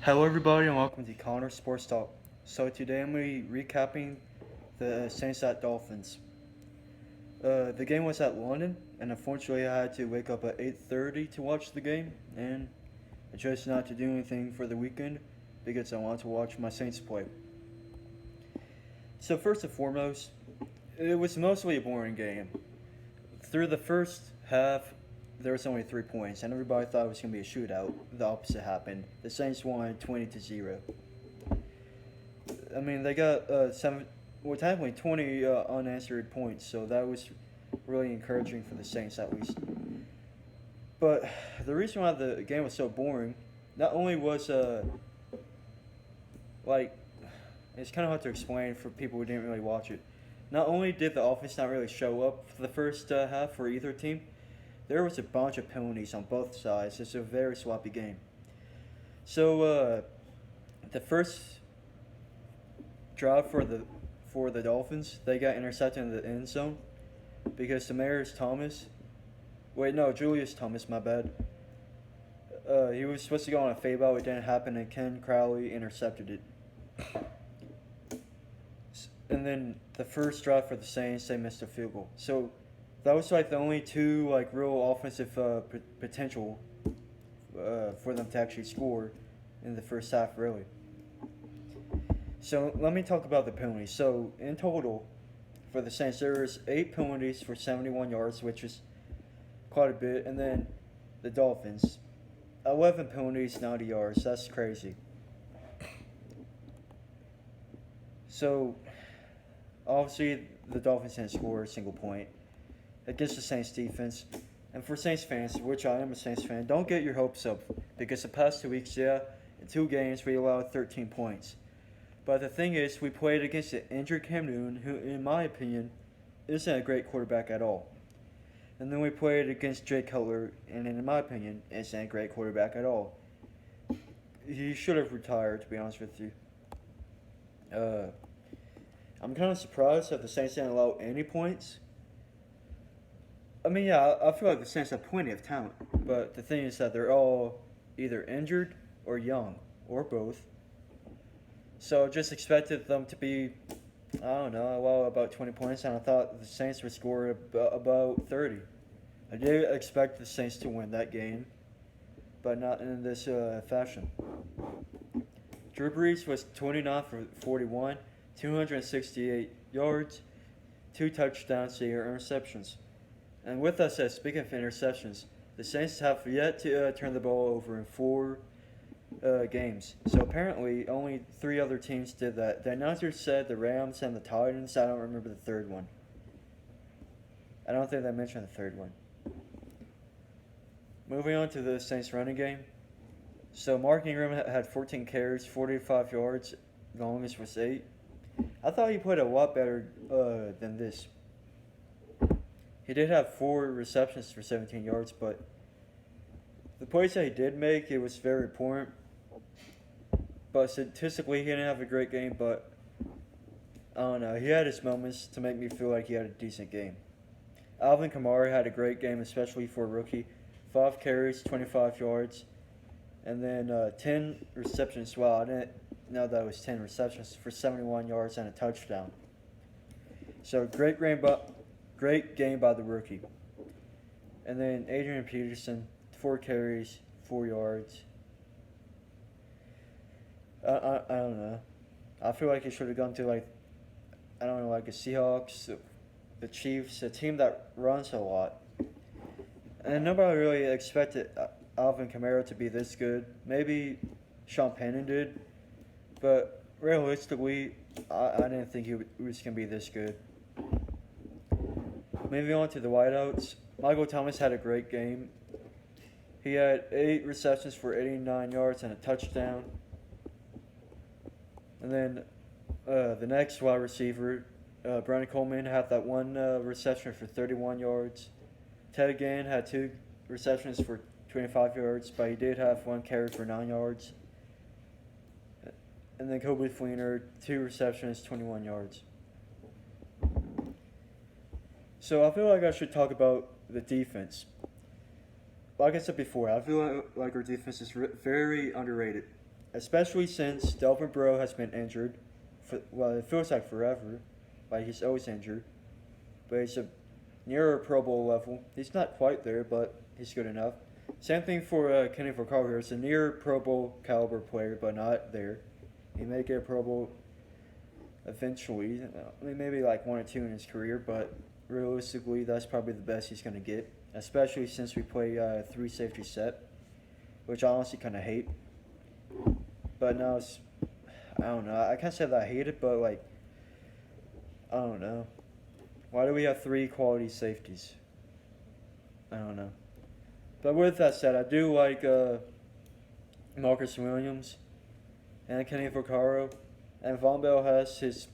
Hello, everybody, and welcome to Connor Sports Talk. So today I'm going to be recapping the Saints at Dolphins. The game was at London, and unfortunately I had to wake up at 8:30 to watch the game, and I chose not to do anything for the weekend because I wanted to watch my Saints play. So first and foremost, it was mostly a boring game. Through the first half, there was only 3 points, and everybody thought it was going to be a shootout. The opposite happened. The Saints won 20-0. I mean, they got technically 20 unanswered points, so that was really encouraging for the Saints at least. But the reason why the game was so boring, not only was like it's kind of hard to explain for people who didn't really watch it. Not only did the offense not really show up for the first half for either team, there was a bunch of penalties on both sides. It's a very sloppy game. So the first drive for the Dolphins, they got intercepted in the end zone because Demarius Thomas, wait no, Julius Thomas, my bad. He was supposed to go on a fade out, it didn't happen, and Ken Crowley intercepted it. And then the first drive for the Saints, they missed a field goal. So that was like the only two like real offensive potential for them to actually score in the first half, really. So let me talk about the penalties. So in total, for the Saints, there was 8 penalties for 71 yards, which is quite a bit, and then the Dolphins, 11 penalties, 90 yards. That's crazy. So obviously, the Dolphins didn't score a single point against the Saints defense. And for Saints fans, which I am a Saints fan, don't get your hopes up because the past 2 weeks, in 2 games we allowed 13 points. But the thing is, we played against an injured Cam Newton, who, in my opinion, isn't a great quarterback at all. And then we played against Jay Cutler, and in my opinion, isn't a great quarterback at all. He should have retired, to be honest with you. I'm kind of surprised that the Saints didn't allow any points. I mean, yeah, I feel like the Saints have plenty of talent, but the thing is that they're all either injured or young, or both. So I just expected them to be, I don't know, allow about 20 points, and I thought the Saints would score about 30. I did expect the Saints to win that game, but not in this fashion. Drew Brees was 29 for 41, 268 yards, 2 touchdowns, 0 interceptions. And with that said, speaking of interceptions, the Saints have yet to turn the ball over in 4 games. So apparently, only 3 other teams did that. The announcer said the Rams and the Titans. I don't remember the third one. I don't think they mentioned the third one. Moving on to the Saints running game. So Mark Ingram had 14 carries, 45 yards. The longest was 8. I thought he played a lot better than this. He did have 4 receptions for 17 yards, but the plays that he did make, it was very important. But statistically, he didn't have a great game, but I don't know. He had his moments to make me feel like he had a decent game. Alvin Kamara had a great game, especially for a rookie. 5 carries, 25 yards, and then 10 receptions. Wow, I didn't know that was 10 receptions for 71 yards and a touchdown. So great game by the rookie. And then Adrian Peterson, 4 carries, 4 yards. I don't know. I feel like he should have gone to like the Seahawks, the Chiefs, a team that runs a lot. And nobody really expected Alvin Kamara to be this good. Maybe Sean Payton did, but realistically, I didn't think he was going to be this good. Moving on to the wideouts, Michael Thomas had a great game. He had 8 receptions for 89 yards and a touchdown. And then the next wide receiver, Brandon Coleman, had that 1 reception for 31 yards. Ted Ginn had 2 receptions for 25 yards, but he did have 1 carry for 9 yards. And then Kobe Fleener, 2 receptions, 21 yards. So I feel like I should talk about the defense. Like I said before, I feel like our defense is very underrated. especially since Delvin Breaux has been injured. Well, it feels like forever, like he's always injured. But he's a near Pro Bowl level. He's not quite there, but he's good enough. Same thing for Kenny Vaccaro. He's a near Pro Bowl caliber player, but not there. He may get a Pro Bowl eventually. I mean, maybe like one or two in his career, but realistically, that's probably the best he's going to get, especially since we play three safety set, which I honestly kind of hate. But now it's, I don't know. I can't say that I hate it, but like, I don't know. Why do we have three quality safeties? I don't know. But with that said, I do like Marcus Williams and Kenny Vaccaro. And Von Bell has his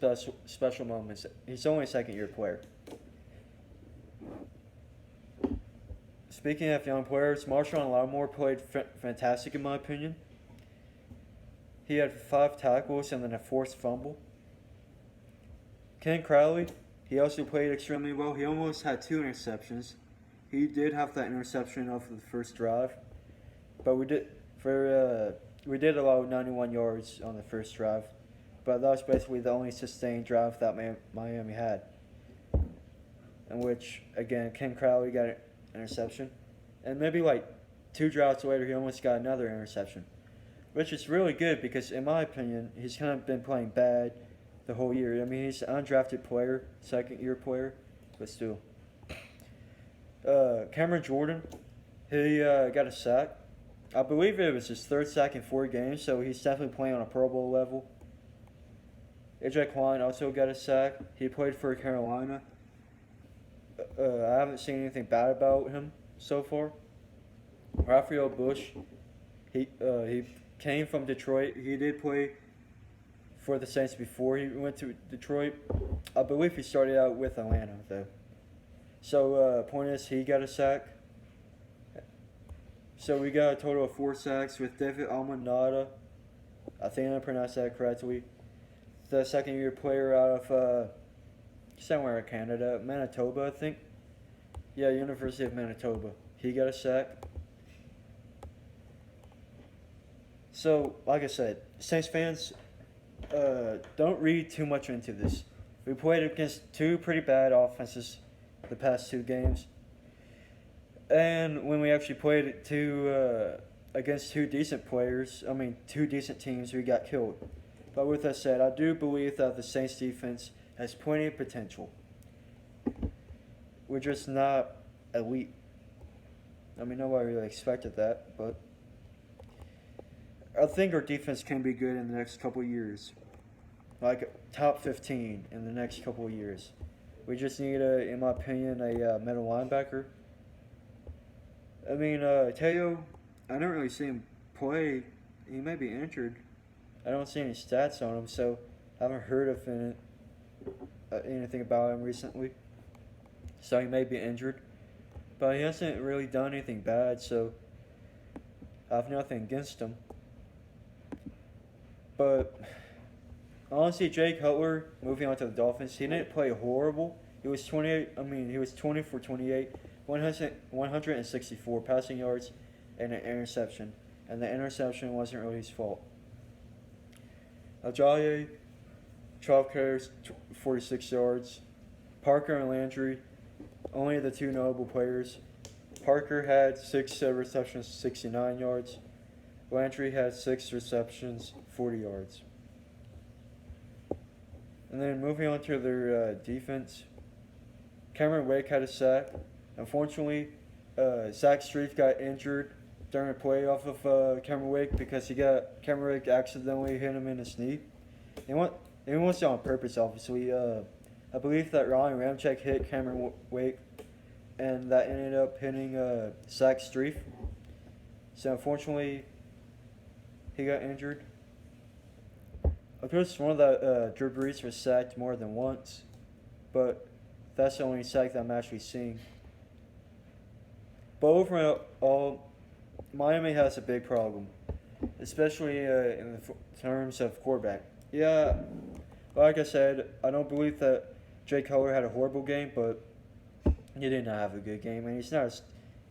special moments. He's only a second-year player. Speaking of young players, Marshawn Lattimore played fantastic in my opinion. He had 5 tackles and then a forced fumble. Ken Crowley, he also played extremely well. He almost had 2 interceptions. He did have that interception off of the first drive, but we did allow 91 yards on the first drive. But that was basically the only sustained drive that Miami had, in which, again, Ken Crowley got an interception. And maybe like 2 drives later, he almost got another interception, which is really good because, in my opinion, he's kind of been playing bad the whole year. I mean, he's an undrafted player, second-year player, but still. Cameron Jordan, he got a sack. I believe it was his 3rd sack in 4 games, so he's definitely playing on a Pro Bowl level. AJ Klein also got a sack. He played for Carolina. I haven't seen anything bad about him so far. Raphael Bush, he came from Detroit. He did play for the Saints before he went to Detroit. I believe he started out with Atlanta, though. So, point is, he got a sack. So, we got a total of 4 sacks with David Almanada. I think I pronounced that correctly. The second-year player out of somewhere in Canada, Manitoba, I think. Yeah, University of Manitoba. He got a sack. So, like I said, Saints fans, don't read too much into this. We played against 2 pretty bad offenses the past 2 games. And when we actually played against 2 decent players, 2 decent teams, we got killed. But with that said, I do believe that the Saints defense has plenty of potential. We're just not elite. Nobody really expected that, but I think our defense can be good in the next couple of years. Like top 15 in the next couple of years. We just need, in my opinion, a middle linebacker. Teo, I don't really see him play. He may be injured. I don't see any stats on him, so I haven't heard of anything about him recently. So he may be injured. But he hasn't really done anything bad, so I have nothing against him. But honestly, Jay Cutler, moving on to the Dolphins, he didn't play horrible. He was 20 for 28, 164 passing yards, and an interception. And the interception wasn't really his fault. Ajayi, 12 carries, 46 yards. Parker and Landry, only the 2 notable players. Parker had 6 receptions, 69 yards. Landry had 6 receptions, 40 yards. And then moving on to their defense, Cameron Wake had a sack. Unfortunately, Zach Strief got injured during a play off of Cameron Wake because Cameron Wake accidentally hit him in his knee. He wasn't it on purpose, obviously. I believe that Ryan Ramczyk hit Cameron Wake, and that ended up hitting Zach Strief. So unfortunately, he got injured. I could have sworn that Drew Brees was sacked more than once, but that's the only sack that I'm actually seeing. But overall, Miami has a big problem, especially in terms of quarterback. Yeah, like I said, I don't believe that Jay Cutler had a horrible game, but he did not have a good game, and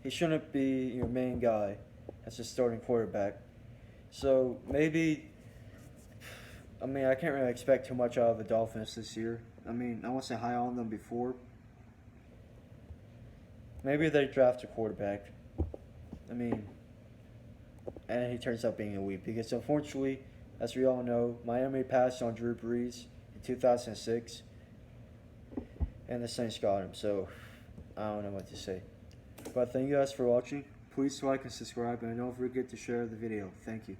he shouldn't be your main guy as a starting quarterback. So maybe, I mean, I can't really expect too much out of the Dolphins this year. I mean, I wasn't high on them before. Maybe they draft a quarterback. I mean, and he turns out being elite because unfortunately, as we all know, Miami passed on Drew Brees in 2006, and the Saints got him. So I don't know what to say. But thank you guys for watching. Please like and subscribe, and don't forget to share the video. Thank you.